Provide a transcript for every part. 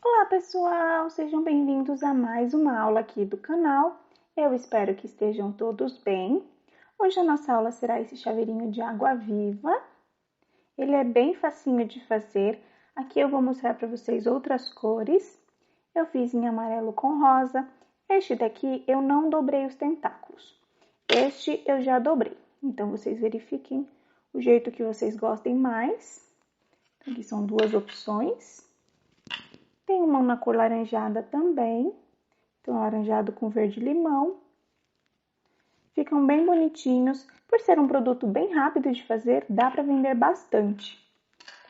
Olá pessoal, sejam bem-vindos a mais uma aula aqui do canal. Eu espero que estejam todos bem. Hoje a nossa aula será esse chaveirinho de água viva. Ele é bem facinho de fazer. Aqui eu vou mostrar para vocês outras cores. Eu fiz em amarelo com rosa. Este daqui eu não dobrei os tentáculos. Este eu já dobrei. Então vocês verifiquem o jeito que vocês gostem mais. Aqui são duas opções. Tem uma na cor laranjada também, então laranjado com verde limão. Ficam bem bonitinhos. Por ser um produto bem rápido de fazer, dá para vender bastante.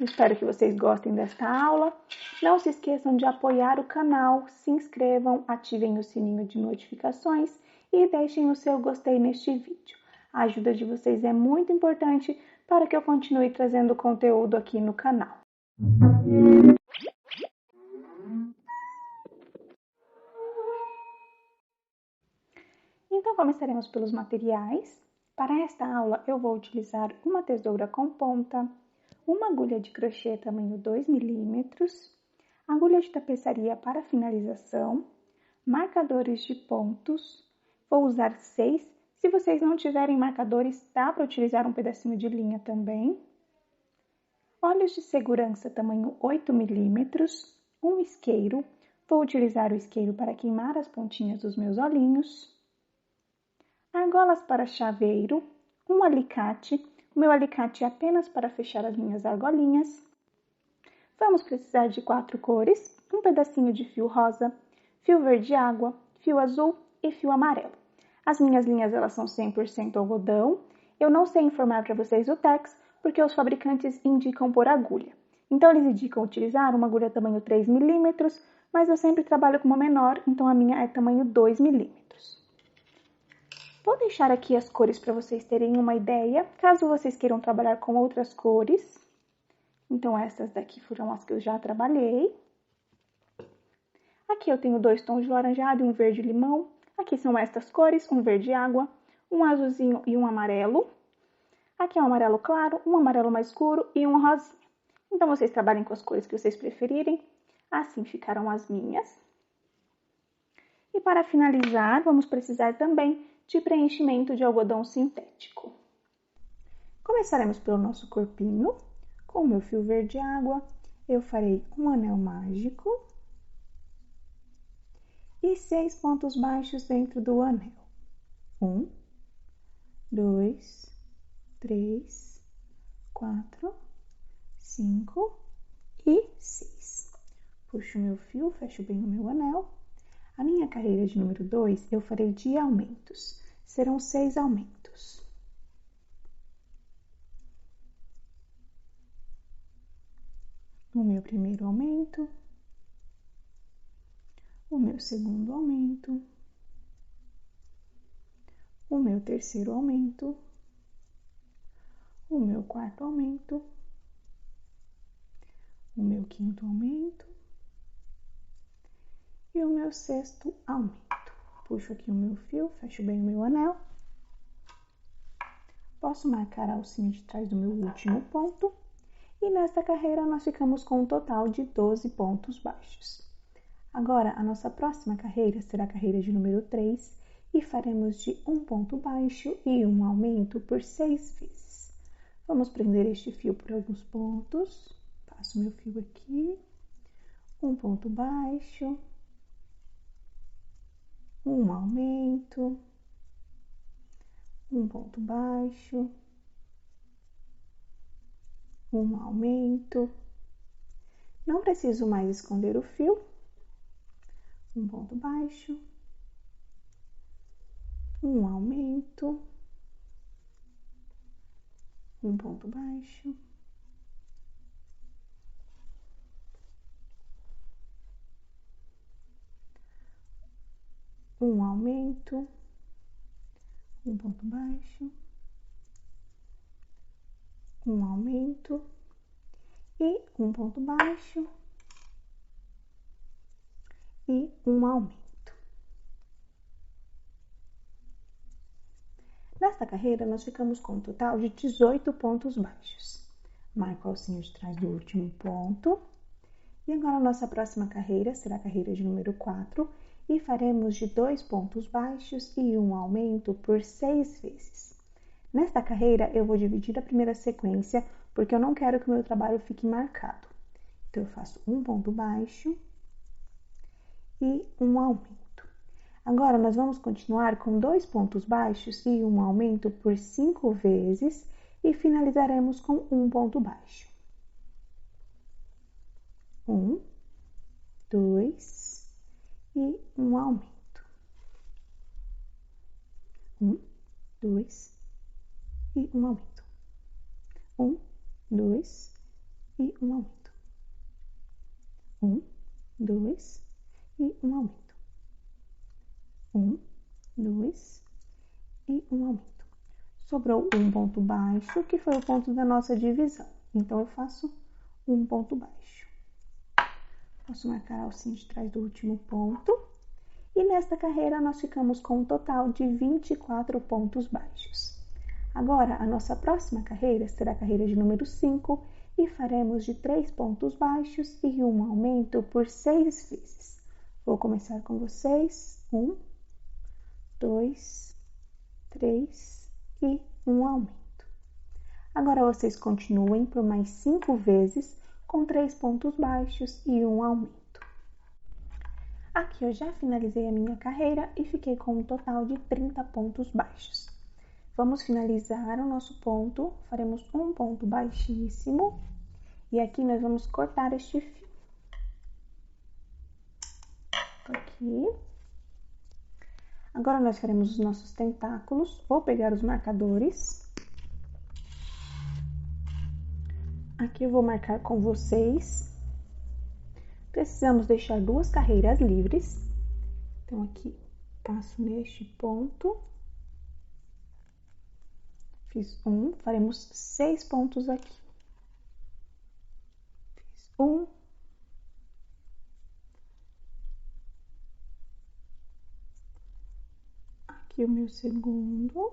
Espero que vocês gostem desta aula. Não se esqueçam de apoiar o canal, se inscrevam, ativem o sininho de notificações e deixem o seu gostei neste vídeo. A ajuda de vocês é muito importante para que eu continue trazendo conteúdo aqui no canal. Então, começaremos pelos materiais. Para esta aula, eu vou utilizar uma tesoura com ponta, uma agulha de crochê tamanho 2 milímetros, agulha de tapeçaria para finalização, marcadores de pontos, vou usar 6. Se vocês não tiverem marcadores, dá para utilizar um pedacinho de linha também, olhos de segurança tamanho 8 milímetros, um isqueiro, vou utilizar o isqueiro para queimar as pontinhas dos meus olhinhos, argolas para chaveiro, um alicate, o meu alicate é apenas para fechar as minhas argolinhas. Vamos precisar de 4 cores, um pedacinho de fio rosa, fio verde água, fio azul e fio amarelo. As minhas linhas elas são 100% algodão. Eu não sei informar para vocês o tex, porque os fabricantes indicam por agulha. Então eles indicam utilizar uma agulha tamanho 3 milímetros, mas eu sempre trabalho com uma menor, então a minha é tamanho 2 milímetros. Vou deixar aqui as cores para vocês terem uma ideia, caso vocês queiram trabalhar com outras cores. Então, essas daqui foram as que eu já trabalhei. Aqui eu tenho 2 tons de laranjado e um verde limão. Aqui são estas cores, um verde água, um azulzinho e um amarelo. Aqui é um amarelo claro, um amarelo mais escuro e um rosinha. Então, vocês trabalhem com as cores que vocês preferirem. Assim ficaram as minhas. E para finalizar, vamos precisar também de preenchimento de algodão sintético. Começaremos pelo nosso corpinho. Com o meu fio verde água, eu farei um anel mágico e 6 pontos baixos dentro do anel. 1, 2, 3, 4, 5 e 6. Puxo o meu fio, fecho bem o meu anel. A minha carreira de número 2, eu farei de aumentos. Serão 6 aumentos. O meu primeiro aumento. O meu segundo aumento. O meu terceiro aumento. O meu quarto aumento. O meu quinto aumento. E o meu sexto aumento. Puxo aqui o meu fio, fecho bem o meu anel. Posso marcar a alcinha de trás do meu último ponto. E nesta carreira nós ficamos com um total de 12 pontos baixos. Agora, a nossa próxima carreira será a carreira de número 3 e faremos de um ponto baixo e um aumento por 6 vezes. Vamos prender este fio por alguns pontos. Passo meu fio aqui. Um ponto baixo. Um aumento, um ponto baixo, um aumento. Não preciso mais esconder o fio. Um ponto baixo, um aumento, um ponto baixo, um aumento, um ponto baixo, um aumento e um ponto baixo e um aumento. Nesta carreira, nós ficamos com um total de 18 pontos baixos. Marco a alcinha de trás do último ponto E agora a nossa próxima carreira será a carreira de número 4 e faremos de 2 pontos baixos e um aumento por 6 vezes. Nesta carreira eu vou dividir a primeira sequência porque eu não quero que o meu trabalho fique marcado. Então eu faço um ponto baixo e um aumento. Agora nós vamos continuar com 2 pontos baixos e um aumento por 5 vezes e finalizaremos com um ponto baixo. 1, 2 e um aumento. 1, 2 e um aumento. 1, 2 e um aumento. 1, 2 e um aumento. 1, 2 e um aumento. Sobrou um ponto baixo, que foi o ponto da nossa divisão. Então, eu faço um ponto baixo. Posso marcar a alcinha de trás do último ponto. E nesta carreira, nós ficamos com um total de 24 pontos baixos. Agora, a nossa próxima carreira será a carreira de número 5 e faremos de 3 pontos baixos e um aumento por 6 vezes. Vou começar com vocês. 1, 2, 3 e um aumento. Agora, vocês continuem por mais 5 vezes com 3 pontos baixos e um aumento. Aqui eu já finalizei a minha carreira e fiquei com um total de 30 pontos baixos. Vamos finalizar o nosso ponto, faremos um ponto baixíssimo e aqui nós vamos cortar este fio. Aqui. Agora nós faremos os nossos tentáculos. Vou pegar os marcadores. Aqui eu vou marcar com vocês. Precisamos deixar 2 carreiras livres. Então, aqui, passo neste ponto. Fiz um, faremos 6 pontos aqui. Fiz um. Aqui o meu segundo.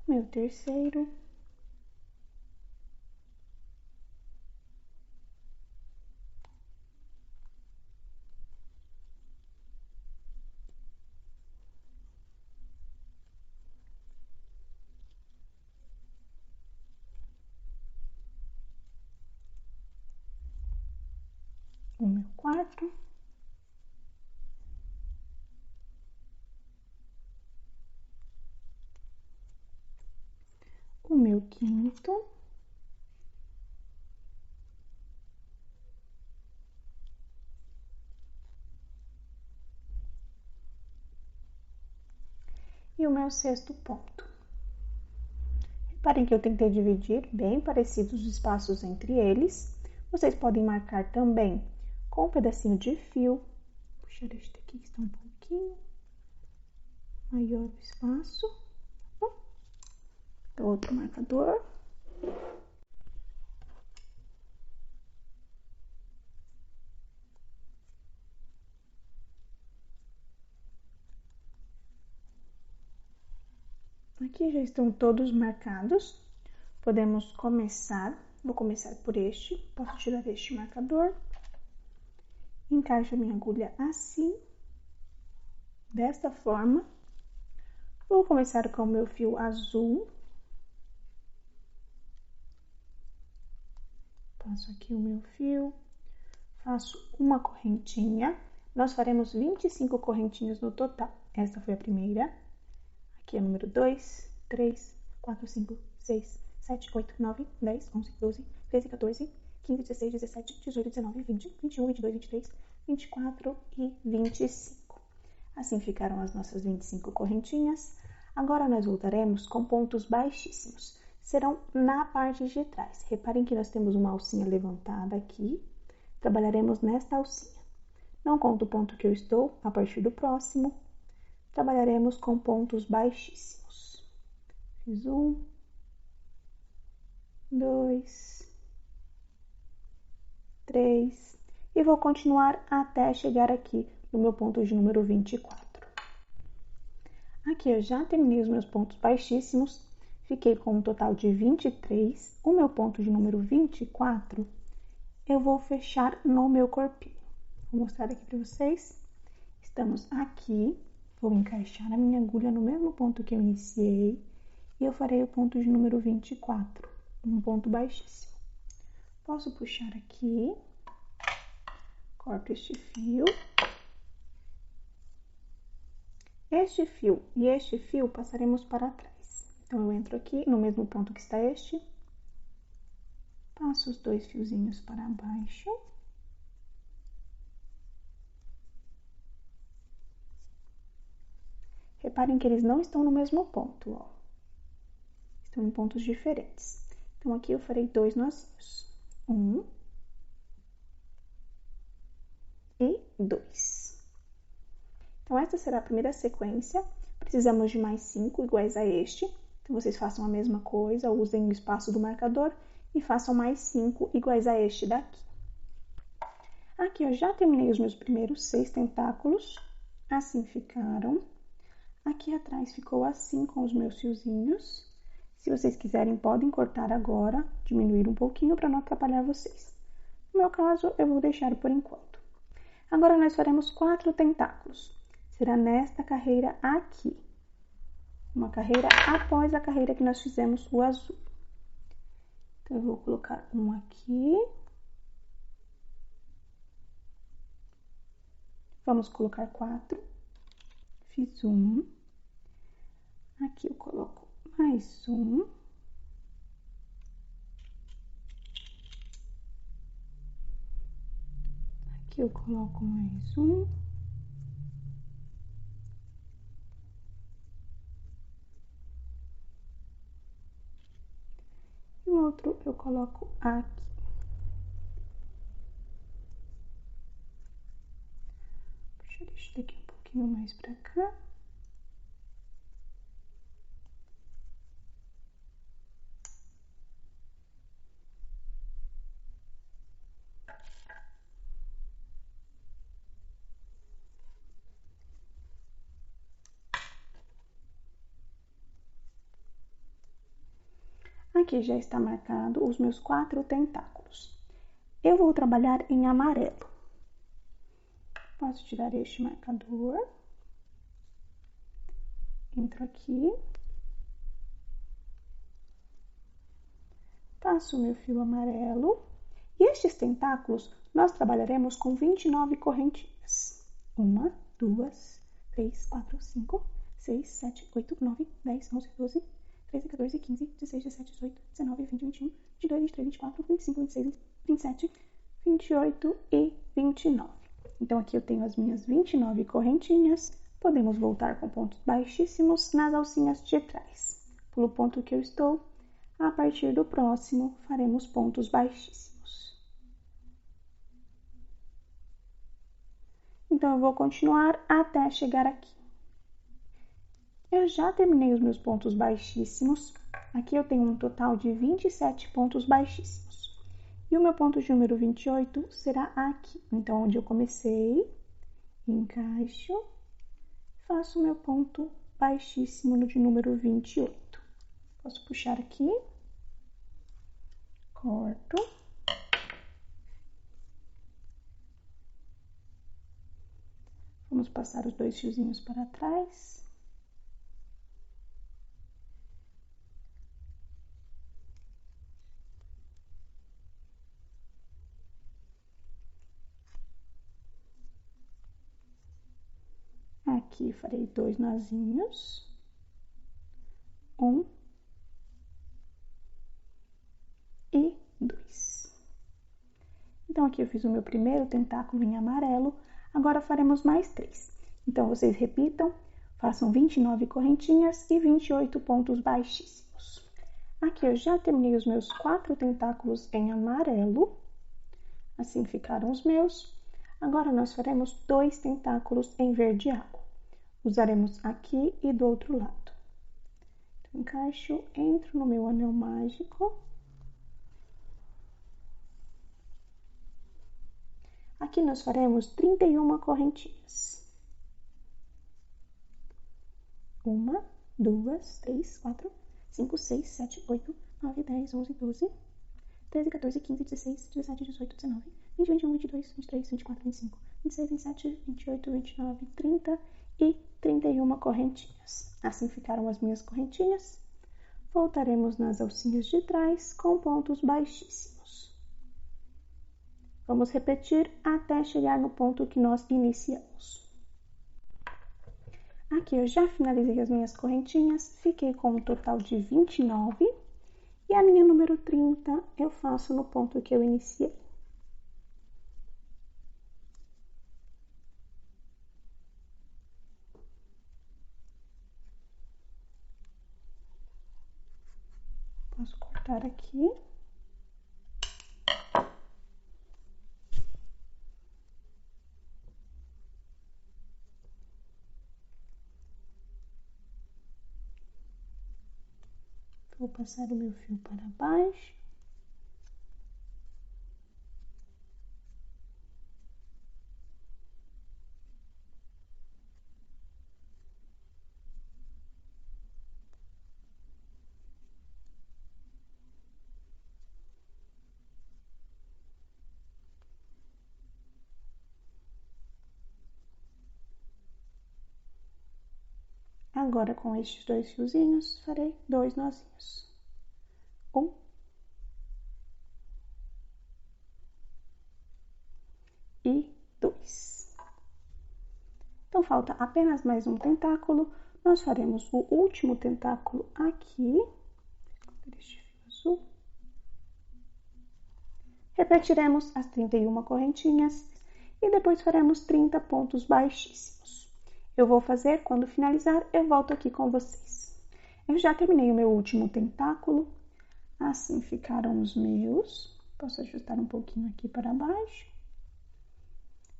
Meu terceiro. O meu quarto. O meu quinto. E o meu sexto ponto. Reparem que eu tentei dividir bem parecidos os espaços entre eles. Vocês podem marcar também com um pedacinho de fio. Vou puxar este aqui que está um pouquinho maior o espaço. Outro marcador. Aqui já estão todos marcados. Podemos começar. Vou começar por este. Posso tirar este marcador. Encaixo a minha agulha assim. Desta forma. Vou começar com o meu fio azul. Passo aqui o meu fio. Faço uma correntinha. Nós faremos 25 correntinhas no total. Esta foi a primeira. Aqui é o número 2, 3, 4, 5, 6, 7, 8, 9, 10, 11, 12, 13, 14, 15, 16, 17, 18, 19, 20, 21, 22, 23, 24 e 25. Assim ficaram as nossas 25 correntinhas. Agora nós voltaremos com pontos baixíssimos. Serão na parte de trás. Reparem que nós temos uma alcinha levantada aqui. Trabalharemos nesta alcinha. Não conto o ponto que eu estou, a partir do próximo. Trabalharemos com pontos baixíssimos. Fiz 1, 2, 3 e vou continuar até chegar aqui no meu ponto de número 24. Aqui eu já terminei os meus pontos baixíssimos, fiquei com um total de 23. O meu ponto de número 24, eu vou fechar no meu corpinho. Vou mostrar aqui para vocês. Estamos aqui, vou encaixar a minha agulha no mesmo ponto que eu iniciei e eu farei o ponto de número 24, um ponto baixíssimo. Posso puxar aqui, corto este fio. Este fio e este fio passaremos para trás. Então, eu entro aqui no mesmo ponto que está este, passo os 2 fiozinhos para baixo. Reparem que eles não estão no mesmo ponto, ó. Estão em pontos diferentes. Então, aqui eu farei 2 nozinhos. 1 e 2. Então, essa será a primeira sequência. Precisamos de mais 5 iguais a este. Então, vocês façam a mesma coisa, usem o espaço do marcador e façam mais 5 iguais a este daqui. Aqui eu já terminei os meus primeiros 6 tentáculos. Assim ficaram. Aqui atrás ficou assim com os meus fiozinhos. Se vocês quiserem, podem cortar agora, diminuir um pouquinho para não atrapalhar vocês. No meu caso, eu vou deixar por enquanto. Agora, nós faremos 4 tentáculos. Será nesta carreira aqui. Uma carreira após a carreira que nós fizemos o azul. Então, eu vou colocar um aqui. Vamos colocar 4. Fiz um. Aqui eu coloco mais um. Aqui eu coloco mais um. E o outro eu coloco aqui. Deixa eu deixar daqui um pouquinho mais pra cá. Aqui já está marcado os meus 4 tentáculos. Eu vou trabalhar em amarelo. Posso tirar este marcador. Entro aqui. Passo o meu fio amarelo. E estes tentáculos nós trabalharemos com 29 correntinhas. 1, 2, 3, 4, 5, 6, 7, 8, 9, 10, 11, 12, 13, 14, 15, 16, 17, 18, 19, 20, 21, 22, 23, 24, 25, 26, 27, 28 e 29. Então, aqui eu tenho as minhas 29 correntinhas. Podemos voltar com pontos baixíssimos nas alcinhas de trás. Pelo ponto que eu estou, a partir do próximo, faremos pontos baixíssimos. Então, eu vou continuar até chegar aqui. Eu já terminei os meus pontos baixíssimos. Aqui eu tenho um total de 27 pontos baixíssimos. E o meu ponto de número 28 será aqui. Então, onde eu comecei, encaixo, faço o meu ponto baixíssimo no de número 28. Posso puxar aqui, corto. Vamos passar os 2 fiozinhos para trás. Aqui farei 2 nozinhos. 1 e 2. Então, aqui eu fiz o meu primeiro tentáculo em amarelo. Agora faremos mais 3. Então, vocês repitam, façam 29 correntinhas e 28 pontos baixíssimos. Aqui eu já terminei os meus 4 tentáculos em amarelo. Assim ficaram os meus. Agora, nós faremos 2 tentáculos em verde água. Usaremos aqui e do outro lado. Então, encaixo, entro no meu anel mágico. Aqui nós faremos 31 correntinhas. 1, 2, 3, 4, 5, 6, 7, 8, 9, 10, 11, 12, 13, 14, 15, 16, 17, 18, 19, 20, 21, 22, 23, 24, 25, 26, 27, 28, 29, 30 e 31 correntinhas. Assim ficaram as minhas correntinhas. Voltaremos nas alcinhas de trás com pontos baixíssimos. Vamos repetir até chegar no ponto que nós iniciamos. Aqui eu já finalizei as minhas correntinhas, fiquei com um total de 29 e a minha número 30 eu faço no ponto que eu iniciei. Posso cortar aqui. Vou passar o meu fio para baixo. Agora, com estes dois fiozinhos, farei 2 nozinhos. 1 e 2. Então, falta apenas mais um tentáculo. Nós faremos o último tentáculo aqui. Este fio azul. Repetiremos as 31 correntinhas e depois faremos 30 pontos baixíssimos. Eu vou fazer, quando finalizar, eu volto aqui com vocês. Eu já terminei o meu último tentáculo. Assim ficaram os meus. Posso ajustar um pouquinho aqui para baixo.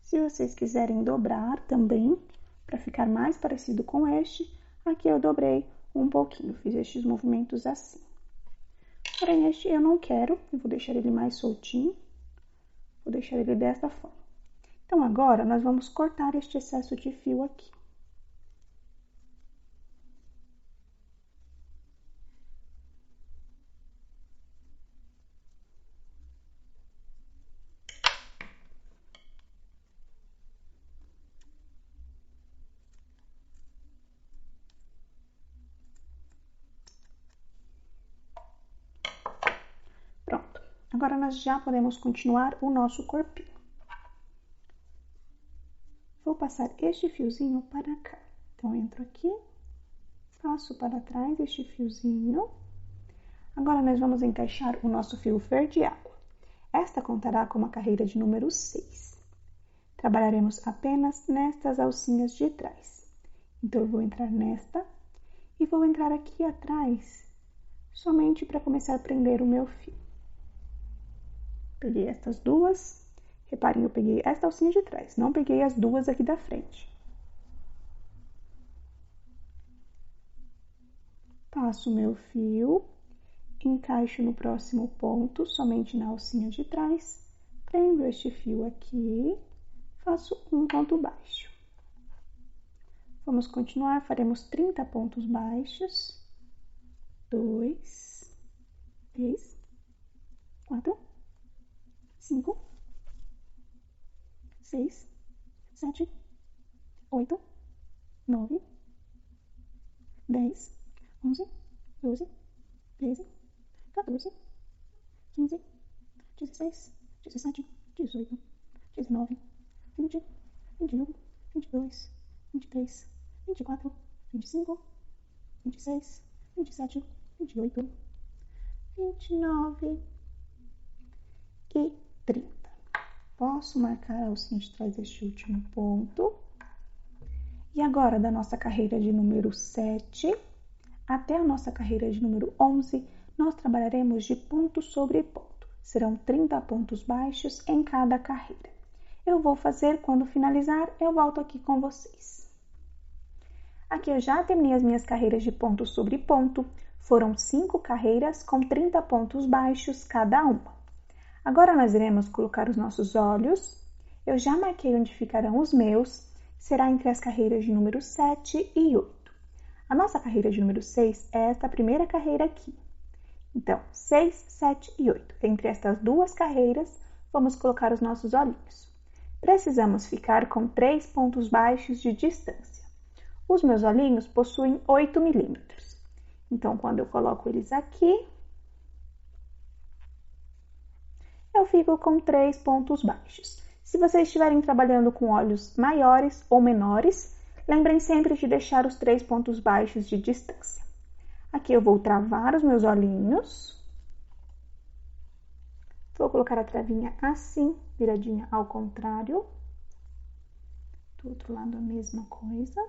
Se vocês quiserem dobrar também, para ficar mais parecido com este, aqui eu dobrei um pouquinho, fiz estes movimentos assim. Porém, este eu não quero, eu vou deixar ele mais soltinho. Vou deixar ele desta forma. Então, agora, nós vamos cortar este excesso de fio aqui. Pronto. Agora, nós já podemos continuar o nosso corpinho. Vou passar este fiozinho para cá. Então, entro aqui, passo para trás este fiozinho. Agora, nós vamos encaixar o nosso fio verde água. Esta contará com uma carreira de número 6. Trabalharemos apenas nestas alcinhas de trás. Então, eu vou entrar nesta e vou entrar aqui atrás, somente para começar a prender o meu fio. Peguei estas duas. Reparem, eu peguei esta alcinha de trás, não peguei as duas aqui da frente. Passo o meu fio, encaixo no próximo ponto, somente na alcinha de trás, prendo este fio aqui, faço um ponto baixo. Vamos continuar, faremos 30 pontos baixos. 2, 3, 4, 5, 6, 7, 8, 9, 10, 11, 12, 13, 14, 15, 16, 17, 18, 19, 20, 21, 22, 23, 24, 25, 26, 27, 28, 29 e 30. Posso marcar a alcinha de trás deste último ponto. E agora, da nossa carreira de número 7 até a nossa carreira de número 11, nós trabalharemos de ponto sobre ponto. Serão 30 pontos baixos em cada carreira. Eu vou fazer, quando finalizar, eu volto aqui com vocês. Aqui eu já terminei as minhas carreiras de ponto sobre ponto. Foram 5 carreiras com 30 pontos baixos cada uma. Agora nós iremos colocar os nossos olhos Eu já marquei onde ficarão os meus, será entre as carreiras de número 7 e 8. A nossa carreira de número 6 é esta primeira carreira aqui. Então, 6, 7 e 8. Entre estas duas carreiras, vamos colocar os nossos olhinhos. Precisamos ficar com 3 pontos baixos de distância. Os meus olhinhos possuem 8 milímetros. Então, quando eu coloco eles aqui, eu fico com 3 pontos baixos. Se vocês estiverem trabalhando com olhos maiores ou menores, lembrem sempre de deixar os 3 pontos baixos de distância. Aqui eu vou travar os meus olhinhos. Vou colocar a travinha assim, viradinha ao contrário. Do outro lado a mesma coisa.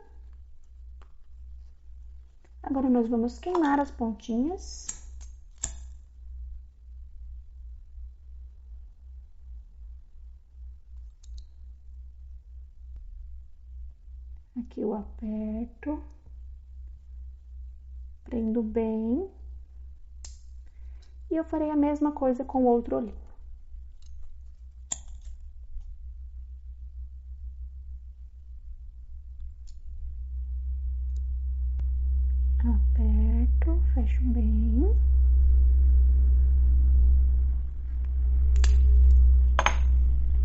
Agora nós vamos queimar as pontinhas. Aqui eu aperto. Prendo bem. E eu farei a mesma coisa com o outro olhinho. Aperto, fecho bem.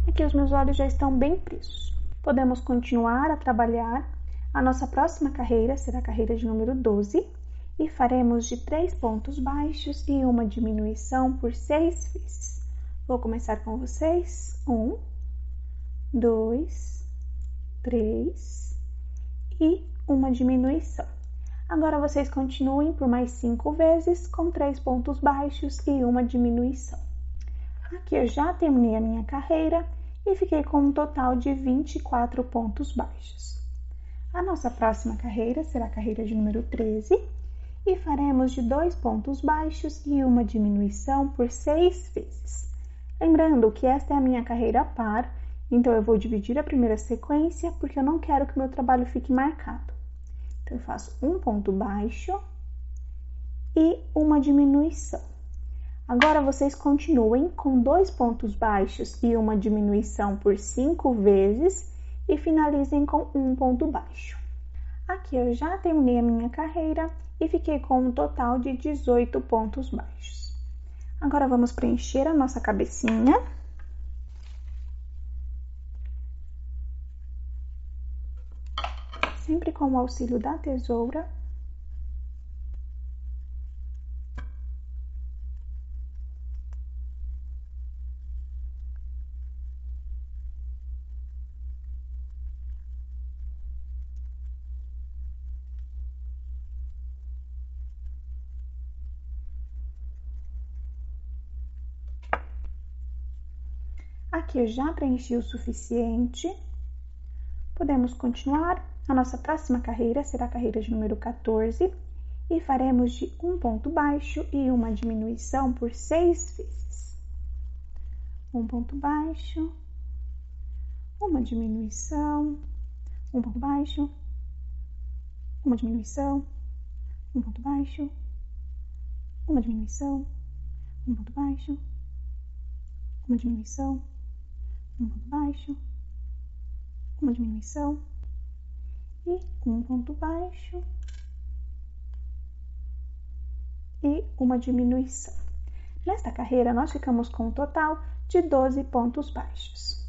Aqui os meus olhos já estão bem presos. Podemos continuar a trabalhar. A nossa próxima carreira será a carreira de número 12 e faremos de 3 pontos baixos e uma diminuição por 6 vezes. Vou começar com vocês. 1, 2, 3 e uma diminuição. Agora vocês continuem por mais 5 vezes com 3 pontos baixos e uma diminuição. Aqui eu já terminei a minha carreira e fiquei com um total de 24 pontos baixos. A nossa próxima carreira será a carreira de número 13 e faremos de 2 pontos baixos e uma diminuição por 6 vezes. Lembrando que esta é a minha carreira par, então eu vou dividir a primeira sequência porque eu não quero que o meu trabalho fique marcado. Então, eu faço um ponto baixo e uma diminuição. Agora, vocês continuem com 2 pontos baixos e uma diminuição por 5 vezes e finalizem com um ponto baixo. Aqui eu já terminei a minha carreira e fiquei com um total de 18 pontos baixos. Agora, vamos preencher a nossa cabecinha. Sempre com o auxílio da tesoura. Aqui eu já preenchi o suficiente. Podemos continuar. A nossa próxima carreira será a carreira de número 14 e faremos de um ponto baixo e uma diminuição por 6 vezes. Um ponto baixo, uma diminuição, um ponto baixo, uma diminuição, um ponto baixo, uma diminuição, um ponto baixo, uma diminuição, um ponto baixo, uma diminuição e um ponto baixo e uma diminuição. Nesta carreira, nós ficamos com um total de 12 pontos baixos.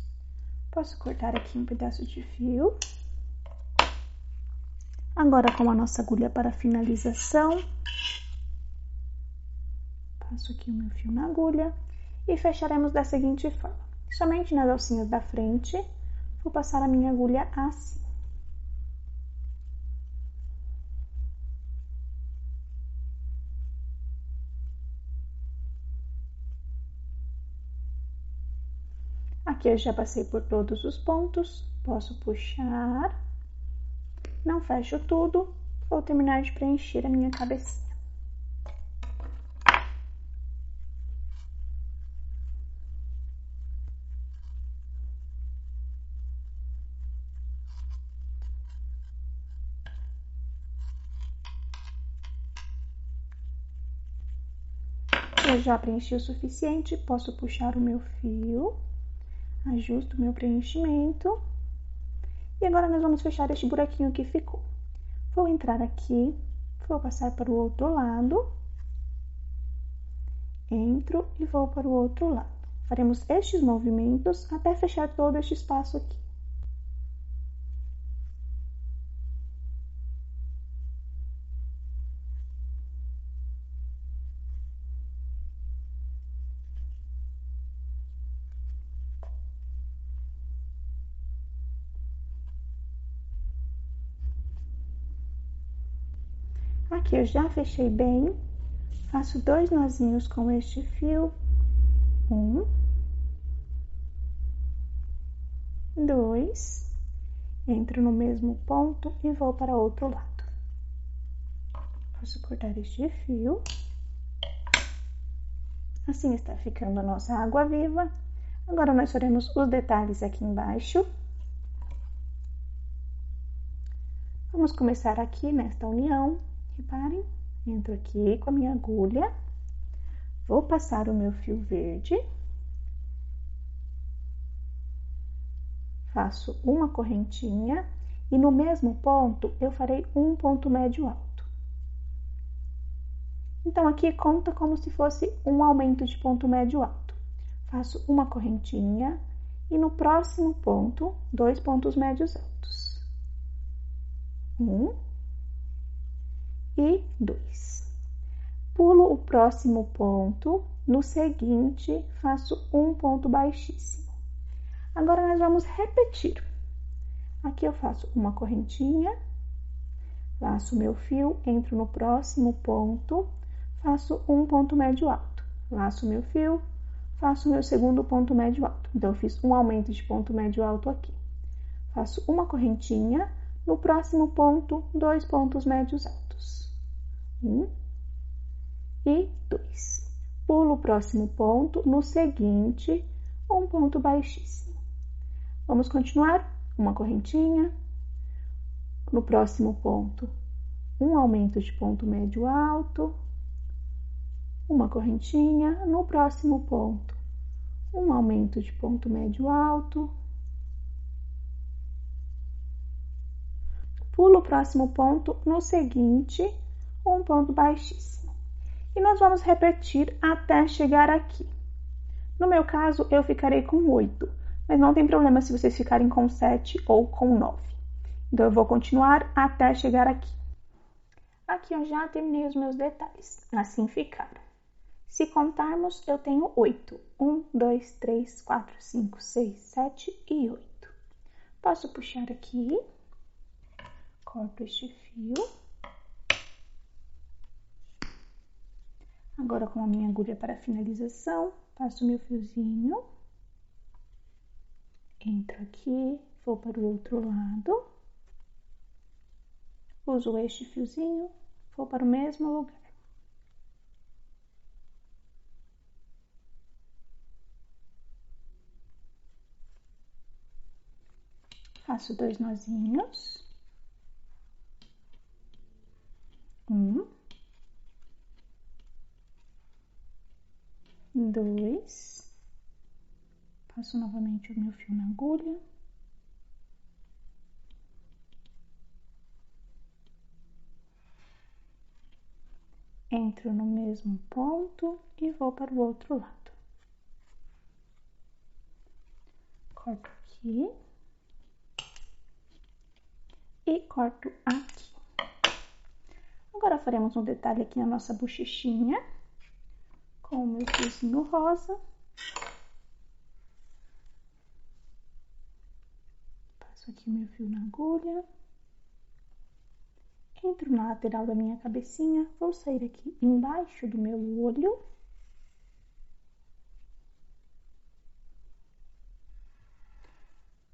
Posso cortar aqui um pedaço de fio. Agora, com a nossa agulha para finalização, passo aqui o meu fio na agulha e fecharemos da seguinte forma. Somente nas alcinhas da frente, vou passar a minha agulha assim. Aqui eu já passei por todos os pontos, posso puxar, não fecho tudo, vou terminar de preencher a minha cabecinha. Eu já preenchi o suficiente, posso puxar o meu fio. Ajusto o meu preenchimento. E agora nós vamos fechar este buraquinho que ficou. Vou entrar aqui, vou passar para o outro lado. Entro e vou para o outro lado. Faremos estes movimentos até fechar todo este espaço aqui. Aqui eu já fechei bem, faço 2 nozinhos com este fio, 1, 2, entro no mesmo ponto e vou para o outro lado. Posso cortar este fio. Assim está ficando a nossa água viva. Agora nós faremos os detalhes aqui embaixo. Vamos começar aqui nesta união. Reparem, entro aqui com a minha agulha, vou passar o meu fio verde, faço uma correntinha e no mesmo ponto eu farei um ponto médio alto. Então, aqui conta como se fosse um aumento de ponto médio alto. Faço uma correntinha e no próximo ponto, 2 pontos médios altos. 1 e 2. Pulo o próximo ponto, no seguinte, faço um ponto baixíssimo. Agora, nós vamos repetir. Aqui eu faço uma correntinha, laço meu fio, entro no próximo ponto, faço um ponto médio alto. Laço meu fio, faço meu segundo ponto médio alto. Então, eu fiz um aumento de ponto médio alto aqui. Faço uma correntinha, no próximo ponto, 2 pontos médios altos. 1 e 2. Pulo o próximo ponto, no seguinte, um ponto baixíssimo. Vamos continuar? Uma correntinha, no próximo ponto, um aumento de ponto médio alto, uma correntinha, no próximo ponto, um aumento de ponto médio alto, pulo o próximo ponto, no seguinte, um ponto baixíssimo. E nós vamos repetir até chegar aqui. No meu caso, eu ficarei com 8, mas não tem problema se vocês ficarem com 7 ou com 9. Então, eu vou continuar até chegar aqui. Aqui eu já terminei os meus detalhes, assim ficaram. Se contarmos, eu tenho 8. 1, 2, 3, 4, 5, 6, 7 e 8. Posso puxar aqui, corto este fio. Agora, com a minha agulha para finalização, passo o meu fiozinho. Entro aqui, vou para o outro lado. Uso este fiozinho, vou para o mesmo lugar. Faço 2 nozinhos. 1, 2. Passo novamente o meu fio na agulha. Entro no mesmo ponto e vou para o outro lado. Corto aqui. E corto aqui. Agora faremos um detalhe aqui na nossa bochechinha, com o meu fiozinho rosa. Passo aqui o meu fio na agulha. Entro na lateral da minha cabecinha, vou sair aqui embaixo do meu olho.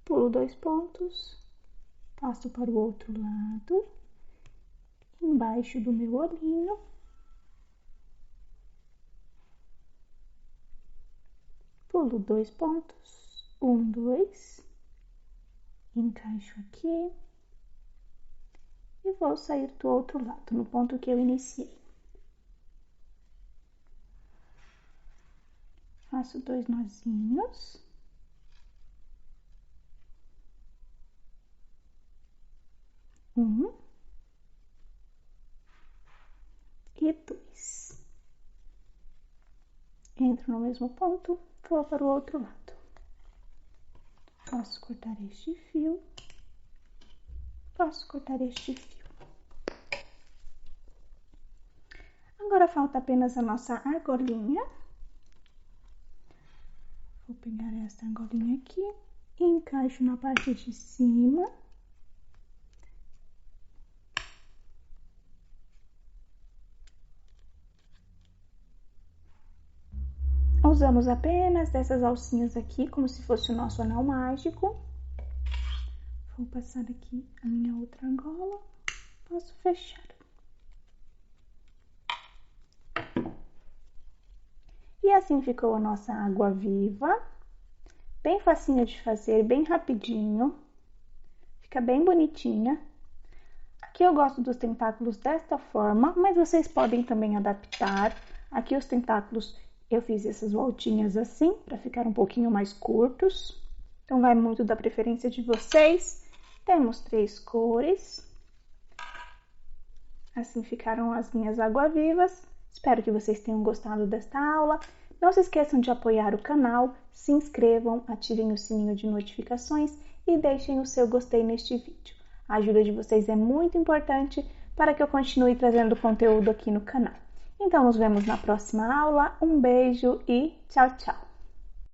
Pulo 2 pontos, passo para o outro lado, embaixo do meu olhinho. Pulo 2 pontos, 1, 2, encaixo aqui. E vou sair do outro lado, no ponto que eu iniciei. Faço 2 nozinhos. e 2. Entro no mesmo ponto, vou para o outro lado. Posso cortar este fio, posso cortar este fio. Agora falta apenas a nossa argolinha. Vou pegar essa argolinha aqui e encaixo na parte de cima. Usamos apenas dessas alcinhas aqui, como se fosse o nosso anel mágico. Vou passar aqui a minha outra argola. Posso fechar. E assim ficou a nossa água viva. Bem facinho de fazer, bem rapidinho. Fica bem bonitinha. Aqui eu gosto dos tentáculos desta forma, mas vocês podem também adaptar. Aqui os tentáculos eu fiz essas voltinhas assim, para ficar um pouquinho mais curtos. Então vai muito da preferência de vocês. Temos 3 cores. Assim ficaram as minhas água-vivas. Espero que vocês tenham gostado desta aula. Não se esqueçam de apoiar o canal, se inscrevam, ativem o sininho de notificações e deixem o seu gostei neste vídeo. A ajuda de vocês é muito importante para que eu continue trazendo conteúdo aqui no canal. Então, nos vemos na próxima aula. Um beijo e tchau, tchau!